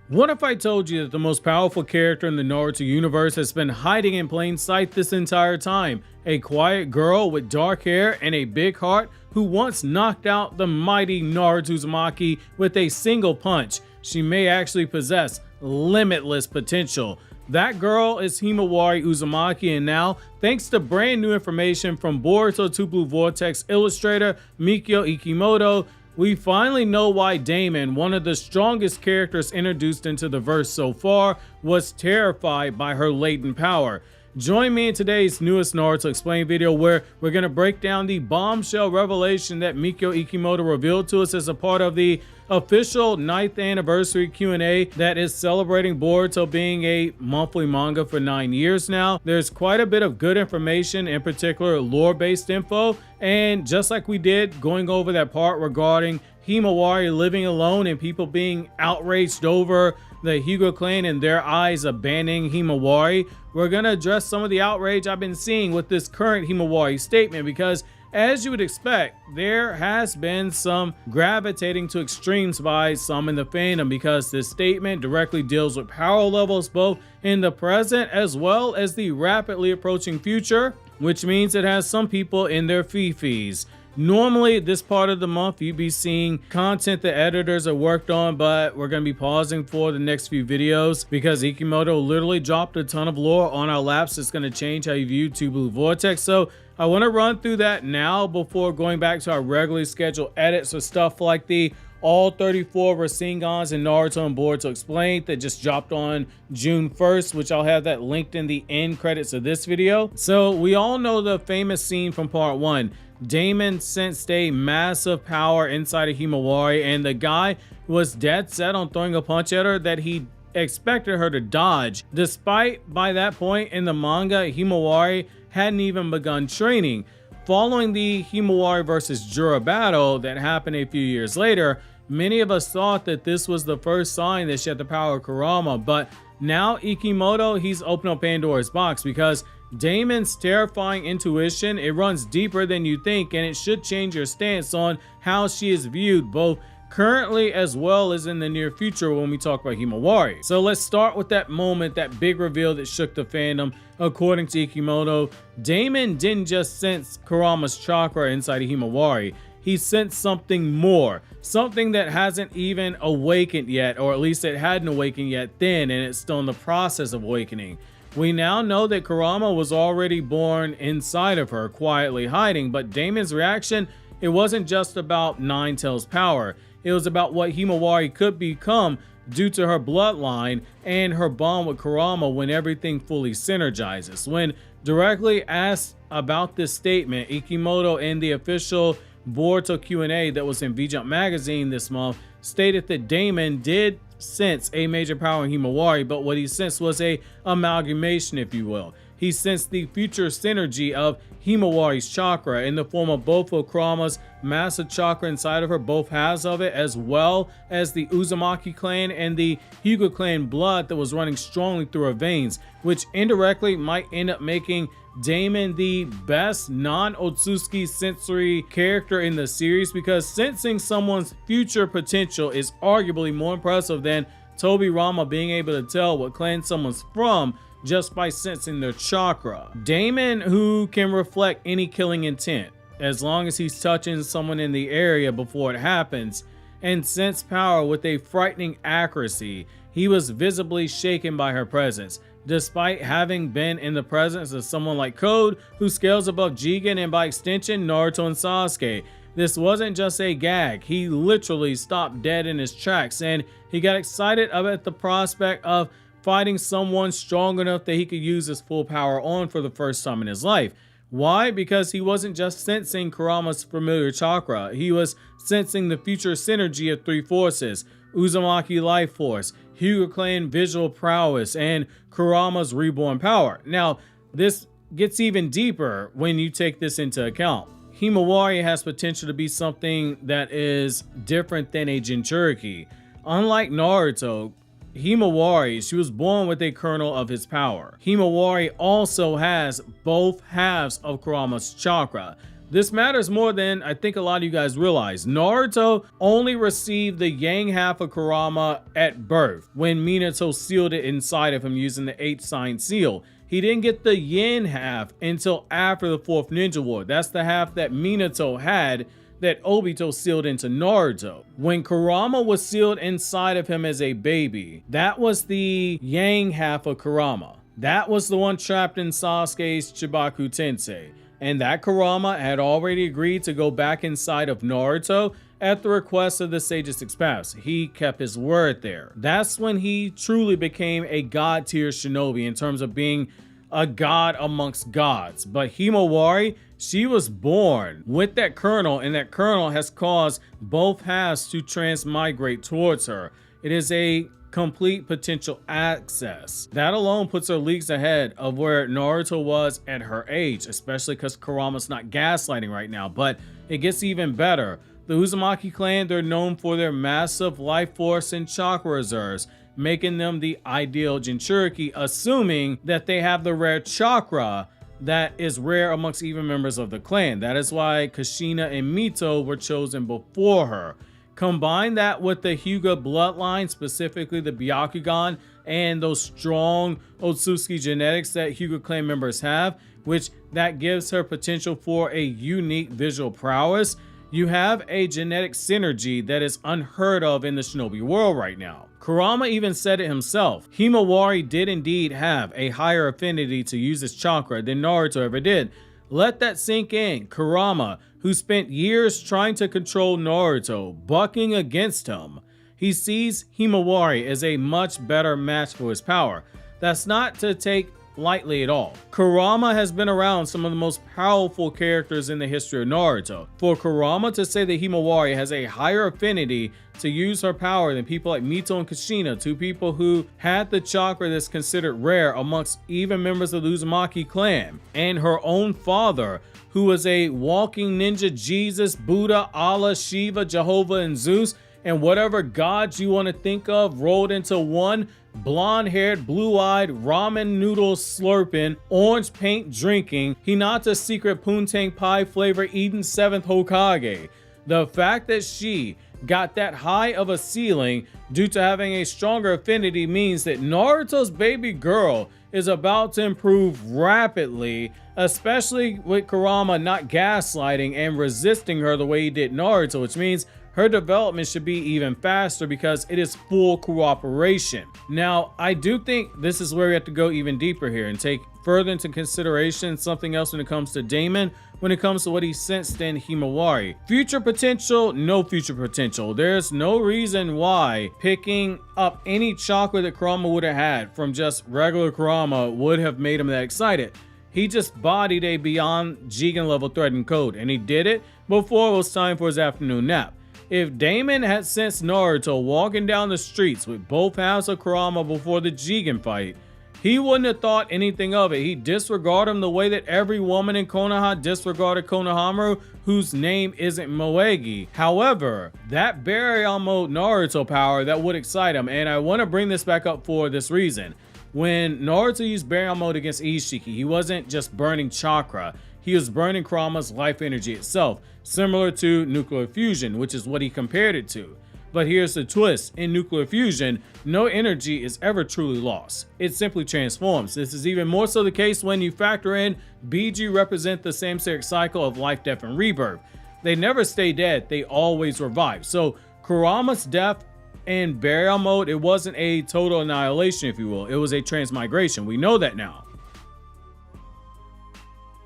What if I told you that the most powerful character in the Naruto universe has been hiding in plain sight this entire time? A quiet girl with dark hair and a big heart who once knocked out the mighty Naruto Uzumaki with a single punch. She may actually possess limitless potential. That girl is Himawari Uzumaki, and now, thanks to brand new information from Boruto Two Blue Vortex illustrator Mikio Ikimoto, we finally know why Damon, one of the strongest characters introduced into the verse so far, was terrified by her latent power. Join me in today's newest Naruto Explained video, where we're going to break down the bombshell revelation that Mikio Ikimoto revealed to us as a part of the official 9th anniversary Q&A that is celebrating Boruto being a monthly manga for 9 years now. There's quite a bit of good information, in particular lore-based info, and just like we did going over that part regarding Himawari living alone and people being outraged over the Hyuga clan and their eyes abandoning Himawari, we're going to address some of the outrage I've been seeing with this current Himawari statement, because as you would expect, there has been some gravitating to extremes by some in the fandom, because this statement directly deals with power levels both in the present as well as the rapidly approaching future, which means it has some people in their fifis. Normally, this part of the month, you'd be seeing content the editors have worked on, but we're going to be pausing for the next few videos because Ikimoto literally dropped a ton of lore on our laps. It's going to change how you view Two Blue Vortex. So I want to run through that now before going back to our regularly scheduled edits or stuff like the all 34 Rasengans in Naruto and Boruto Explained that just dropped on June 1st, which I'll have that linked in the end credits of this video. So we all know the famous scene from part 1. Damon sensed a massive power inside of Himawari, and the guy was dead set on throwing a punch at her that he expected her to dodge, despite by that point in the manga Himawari hadn't even begun training. Following the Himawari versus Jura battle that happened a few years later, many of us thought that this was the first sign that she had the power of Kurama, but now Ikimoto, he's opened up Pandora's box, because Damon's terrifying intuition, it runs deeper than you think, and it should change your stance on how she is viewed both currently as well as in the near future when we talk about Himawari. So let's start with that moment, that big reveal that shook the fandom. According to Ikimoto, Damon didn't just sense Kurama's chakra inside of Himawari. He sensed something more, something that hasn't even awakened yet, or at least it hadn't awakened yet then, and it's still in the process of awakening. We now know that Kurama was already born inside of her, quietly hiding, but Damon's reaction, it wasn't just about Nine-Tails' power. It was about what Himawari could become due to her bloodline and her bond with Kurama when everything fully synergizes. When directly asked about this statement, Ikimoto, in the official Boruto Q&A that was in V-Jump magazine this month, stated that Damon did sense a major power in Himawari, but what he sensed was a amalgamation, if you will. He sensed the future synergy of Himawari's chakra in the form of both of Kurama's massive chakra inside of her, both halves of it, as well as the Uzumaki clan and the Hyuga clan blood that was running strongly through her veins, which indirectly might end up making Damon the best non-Otsutsuki sensory character in the series, because sensing someone's future potential is arguably more impressive than Tobirama being able to tell what clan someone's from just by sensing their chakra. Damon, who can reflect any killing intent as long as he's touching someone in the area before it happens, and sense power with a frightening accuracy, he was visibly shaken by her presence. Despite having been in the presence of someone like Code, who scales above Jigen and by extension Naruto and Sasuke, this wasn't just a gag. He literally stopped dead in his tracks, and he got excited about the prospect of fighting someone strong enough that he could use his full power on for the first time in his life. Why? Because he wasn't just sensing Kurama's familiar chakra, he was sensing the future synergy of three forces: Uzumaki life force, Hyuga clan visual prowess, and Kurama's reborn power. Now, this gets even deeper when you take this into account. Himawari has potential to be something that is different than a Jinchuuriki. Unlike Naruto, Himawari, she was born with a kernel of his power. Himawari also has both halves of Kurama's chakra. This matters more than I think a lot of you guys realize. Naruto only received the yang half of Kurama at birth, when Minato sealed it inside of him using the 8-sign seal. He didn't get the yin half until after the 4th Ninja War. That's the half that Minato had that Obito sealed into Naruto. When Kurama was sealed inside of him as a baby, that was the yang half of Kurama. That was the one trapped in Sasuke's Chibaku Tensei. And that Kurama had already agreed to go back inside of Naruto at the request of the Sage Six Paths. He kept his word there. That's when he truly became a god tier shinobi in terms of being a god amongst gods. But Himawari, she was born with that kernel, and that kernel has caused both halves to transmigrate towards her. It is a complete potential access. That alone puts her leagues ahead of where Naruto was at her age, especially because Kurama's not gaslighting right now. But it gets even better. The Uzumaki clan, they're known for their massive life force and chakra reserves, making them the ideal Jinchuuriki, assuming that they have the rare chakra that is rare amongst even members of the clan. That is why Kushina and Mito were chosen before her. Combine that with the Hyuga bloodline, specifically the Byakugan, and those strong Otsutsuki genetics that Hyuga clan members have, which that gives her potential for a unique visual prowess. You have a genetic synergy that is unheard of in the shinobi world right now. Kurama even said it himself. Himawari did indeed have a higher affinity to use his chakra than Naruto ever did. Let that sink in. Kurama, who spent years trying to control Naruto, bucking against him, he sees Himawari as a much better match for his power. That's not to take lightly at all. Kurama has been around some of the most powerful characters in the history of Naruto. For Kurama to say that Himawari has a higher affinity to use her power than people like Mito and Kushina, two people who had the chakra that's considered rare amongst even members of the Uzumaki clan, and her own father, who was a walking ninja, Jesus, Buddha, Allah, Shiva, Jehovah, and Zeus, and whatever gods you want to think of rolled into one, blonde-haired, blue-eyed, ramen noodle slurping, orange paint drinking, Hinata's secret poontang pie flavor eating 7th Hokage. The fact that she got that high of a ceiling due to having a stronger affinity means that Naruto's baby girl is about to improve rapidly, especially with Kurama not gaslighting and resisting her the way he did Naruto, which means her development should be even faster because it is full cooperation. Now, I do think this is where we have to go even deeper here and take further into consideration something else when it comes to Damon, when it comes to what he sensed in Himawari. Future potential, no future potential. There's no reason why picking up any chakra that Kurama would have had from just regular Kurama would have made him that excited. He just bodied a beyond Jigen level threat and code, and he did it before it was time for his afternoon nap. If Damon had sensed Naruto walking down the streets with both halves of Kurama before the Jigen fight, he wouldn't have thought anything of it. He'd disregard him the way that every woman in Konoha disregarded Konohamaru, whose name isn't Moegi. However, that Baryon mode Naruto power, that would excite him, and I want to bring this back up for this reason. When Naruto used Baryon mode against Ishiki, he wasn't just burning chakra, he was burning Kurama's life energy itself, similar to nuclear fusion, which is what he compared it to. But here's the twist. In nuclear fusion, no energy is ever truly lost. It simply transforms. This is even more so the case when you factor in BG represent the samsaric cycle of life, death, and rebirth. They never stay dead, they always revive. So Kurama's death in Baryon mode, it wasn't a total annihilation, if you will. It was a transmigration. We know that now.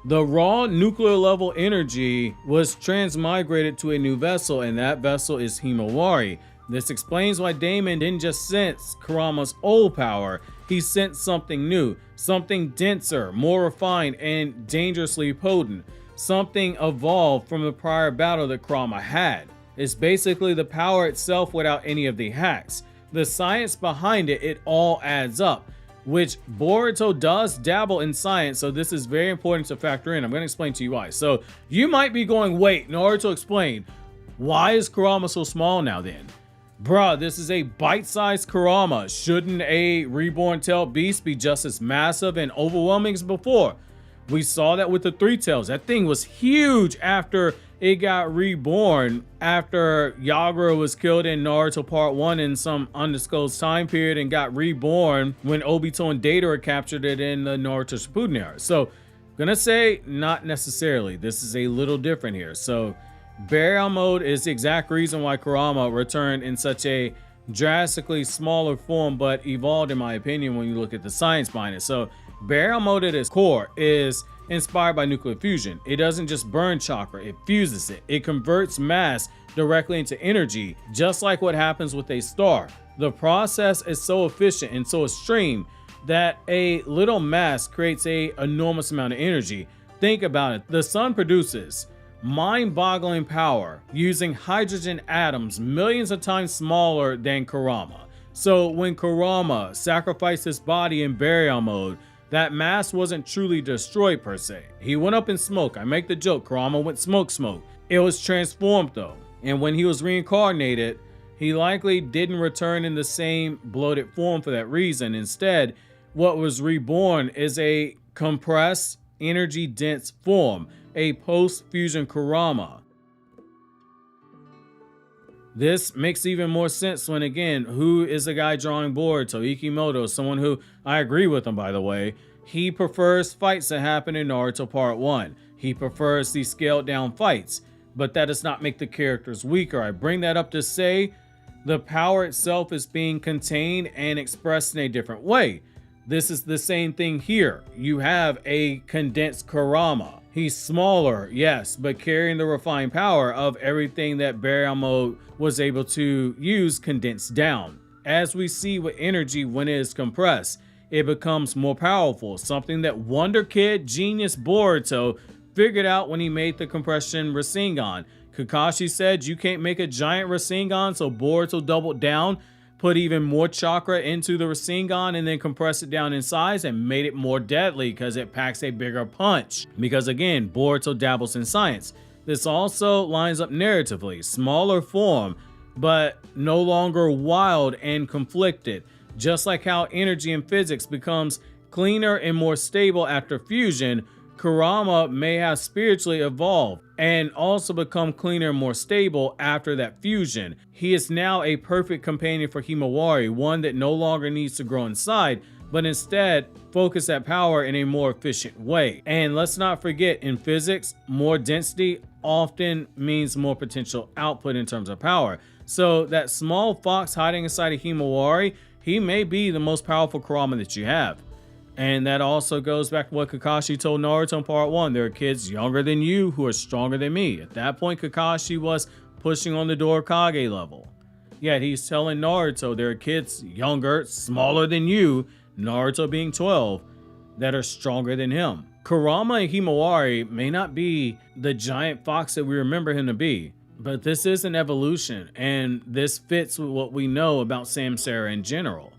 The raw nuclear level energy was transmigrated to a new vessel, and that vessel is Himawari. This explains why Damon didn't just sense Kurama's old power, he sensed something new, something denser, more refined, and dangerously potent. Something evolved from the prior battle that Kurama had. It's basically the power itself without any of the hacks. The science behind it, it all adds up. Which Boruto does dabble in science, so this is very important to factor in. I'm going to explain to you why. So you might be going, wait, Naruto explained, why is Kurama so small now then? Bruh, this is a bite-sized Kurama. Shouldn't a reborn tailed beast be just as massive and overwhelming as before? We saw that with the Three Tails. That thing was huge after it got reborn, after Yagura was killed in Naruto Part 1 in some undisclosed time period and got reborn when Obito and Deidara captured it in the Naruto Shippuden era. So, gonna say not necessarily. This is a little different here. So, Baryon mode is the exact reason why Kurama returned in such a drastically smaller form, but evolved in my opinion when you look at the science behind it. So, Baryon mode at its core is inspired by nuclear fusion. It doesn't just burn chakra, it fuses it. It converts mass directly into energy, just like what happens with a star. The process is so efficient and so extreme that a little mass creates an enormous amount of energy. Think about it. The sun produces mind-boggling power using hydrogen atoms millions of times smaller than Kurama. So when Kurama sacrificed his body in Baryon mode, that mass wasn't truly destroyed per se. He went up in smoke. I make the joke, Kurama went smoke. It was transformed though. And when he was reincarnated, he likely didn't return in the same bloated form for that reason. Instead, what was reborn is a compressed, energy-dense form, a post-fusion Kurama. This makes even more sense when, again, who is the guy drawing Boruto? Ikimoto, someone who, I agree with him by the way, he prefers fights that happen in Naruto Part 1. He prefers these scaled down fights, but that does not make the characters weaker. I bring that up to say the power itself is being contained and expressed in a different way. This is the same thing here. You have a condensed Kurama. He's smaller, yes, but carrying the refined power of everything that Baryon mode was able to use condensed down. As we see with energy when it is compressed, it becomes more powerful, something that Wonder Kid genius Boruto figured out when he made the compression Rasengan. Kakashi said you can't make a giant Rasengan, so Boruto doubled down, put even more chakra into the Rasengan and then compressed it down in size and made it more deadly because it packs a bigger punch. Because again, Boruto dabbles in science. This also lines up narratively, smaller form, but no longer wild and conflicted. Just like how energy in physics becomes cleaner and more stable after fusion, Kurama may have spiritually evolved and also become cleaner and more stable after that fusion. He is now a perfect companion for Himawari, one that no longer needs to grow inside, but instead focus that power in a more efficient way. And let's not forget, in physics, more density often means more potential output in terms of power. So that small fox hiding inside of Himawari, he may be the most powerful Kurama that you have. And that also goes back to what Kakashi told Naruto in Part 1. There are kids younger than you who are stronger than me. At that point, Kakashi was pushing on the door Kage level. Yet he's telling Naruto there are kids younger, smaller than you, Naruto being 12, that are stronger than him. Kurama and Himawari may not be the giant fox that we remember him to be, but this is an evolution, and this fits with what we know about Samsara in general.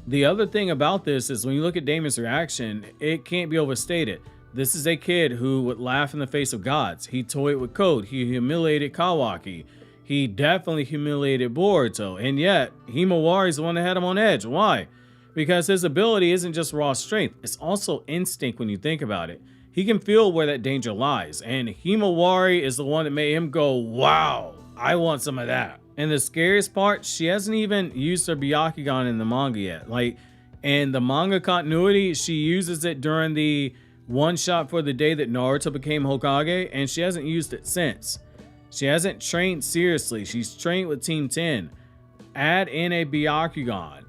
The other thing about this is when you look at Damon's reaction, it can't be overstated. This is a kid who would laugh in the face of gods. He toyed with Code. He humiliated Kawaki. He definitely humiliated Boruto. And yet, Himawari's the one that had him on edge. Why? Because his ability isn't just raw strength. It's also instinct when you think about it. He can feel where that danger lies. And Himawari is the one that made him go, wow, I want some of that. And the scariest part, she hasn't even used her Byakugan in the manga yet. Like, in the manga continuity, she uses it during the one shot for the day that Naruto became Hokage, and she hasn't used it since. She hasn't trained seriously. She's trained with Team 10. Add in a Byakugan.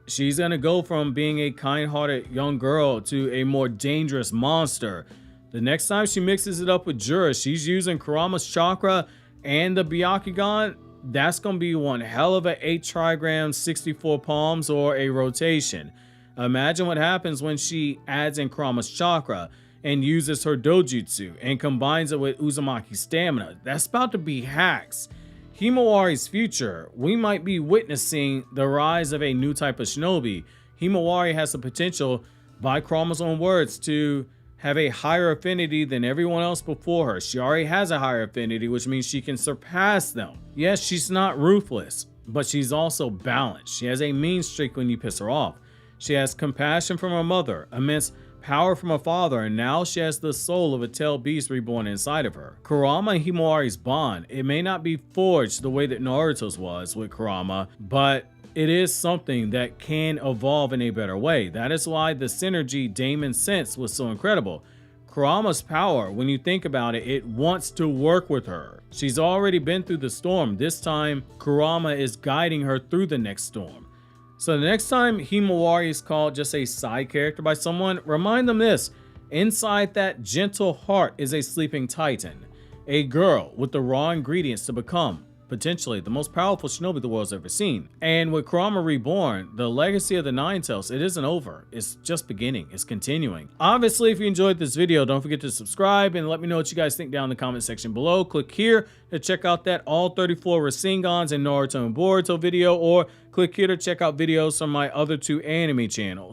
She's gonna go from being a kind-hearted young girl to a more dangerous monster. The next time she mixes it up with Jura, she's using Kurama's chakra and the Byakugan. That's going to be one hell of a 8 trigrams, 64 palms, or a rotation. Imagine what happens when she adds in Kurama's chakra and uses her dojutsu and combines it with Uzumaki's stamina. That's about to be hacks. Himawari's future, we might be witnessing the rise of a new type of shinobi. Himawari has the potential, by Kurama's own words, to have a higher affinity than everyone else before her. She already has a higher affinity, which means she can surpass them. Yes, she's not ruthless, but she's also balanced. She has a mean streak when you piss her off. She has compassion from her mother, immense power from her father, and now she has the soul of a tailed beast reborn inside of her. Kurama and Himawari's bond, it may not be forged the way that Naruto's was with Kurama, but it is something that can evolve in a better way. That is why the synergy Damon sensed was so incredible. Kurama's power, when you think about it, it wants to work with her. She's already been through the storm. This time, Kurama is guiding her through the next storm. So the next time Himawari is called just a side character by someone, remind them this: inside that gentle heart is a sleeping titan, a girl with the raw ingredients to become potentially the most powerful shinobi the world's ever seen. And with Kurama Reborn, the legacy of the Nine Tails, it isn't over. It's just beginning. It's continuing. Obviously, if you enjoyed this video, don't forget to subscribe and let me know what you guys think down in the comment section below. Click here to check out that all 34 Rasengans and Naruto and Boruto video, or click here to check out videos from my other 2 anime channels.